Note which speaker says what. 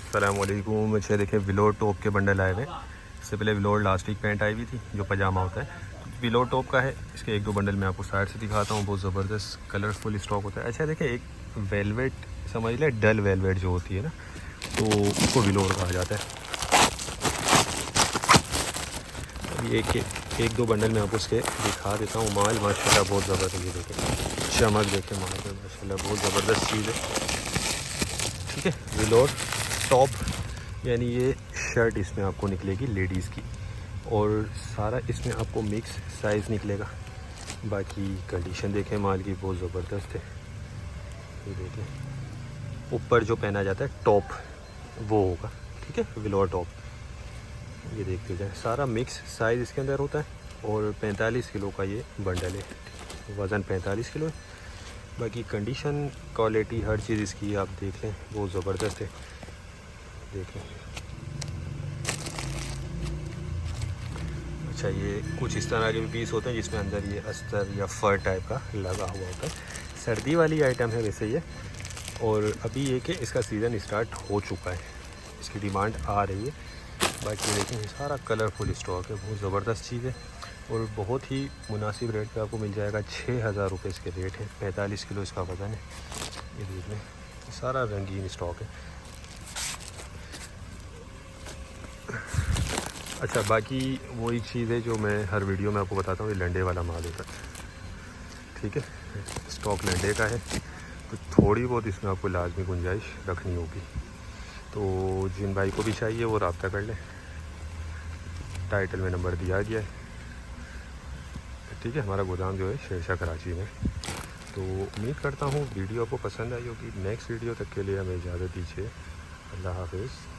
Speaker 1: अस्सलामुअलैकुम। अच्छे देखें विलोर टॉप के बंडल आए हुए। इससे पहले विलोर लास्टिक पैंट आई हुई थी जो पजामा होता है, विलोर टॉप का है। इसके एक दो बंडल मैं आपको साइड से दिखाता हूँ। बहुत ज़बरदस्त कलरफुल स्टॉक होता है। अच्छा देखें, एक वेलवेट समझ लें, डल वेलवेट जो होती है ना, तो उसको विलोर कहा जाता है। अभी एक दो बंडल मैं आपको उसके दिखा देता हूँ। माल माशाल्लाह बहुत ज़बरदस्त, ये देखें चमक देखें माल में, माशाल्लाह बहुत ज़बरदस्त चीज़ है। ठीक है, विलोर टॉप यानी ये शर्ट इसमें आपको निकलेगी लेडीज़ की, और सारा इसमें आपको मिक्स साइज़ निकलेगा। बाकी कंडीशन देखें माल की बहुत ज़बरदस्त है। ये देखें ऊपर जो पहना जाता है टॉप वो होगा, ठीक है, विलोर टॉप। ये देखते जाए, सारा मिक्स साइज़ इसके अंदर होता है और 45 किलो का ये बंडल है। वज़न 45 किलो है। बाकी कंडीशन क्वालिटी हर चीज़ इसकी आप देख लें, बहुत ज़बरदस्त है। देख लें। अच्छा, ये कुछ इस तरह के भी पीस होते हैं जिसमें अंदर ये अस्तर या फर टाइप का लगा हुआ होता है। सर्दी वाली आइटम है वैसे ये, और अभी ये कि इसका सीज़न स्टार्ट हो चुका है, इसकी डिमांड आ रही है। बाकी देखें सारा कलरफुल स्टॉक है, बहुत ज़बरदस्त चीज़ है और बहुत ही मुनासिब रेट पे आपको मिल जाएगा। 6,000 रुपये इसके रेट है। 45 किलो इसका वज़न है। ये देख लें, सारा रंगीन स्टॉक है। अच्छा, बाकी वो एक चीज़ है जो मैं हर वीडियो में आपको बताता हूँ, ये लंडे वाला माल होता है। ठीक है, स्टॉक लंडे का है, तो थोड़ी बहुत इसमें आपको लाजमी गुंजाइश रखनी होगी। तो जिन भाई को भी चाहिए वो रब्ता कर लें, टाइटल में नंबर दिया गया है। ठीक है, हमारा गोदाम जो है शेरशाह कराची में। तो उम्मीद करता हूँ वीडियो आपको पसंद आई होगी। नेक्स्ट वीडियो तक के लिए हमें इजाज़त दीजिए। अल्लाह हाफ़िज़।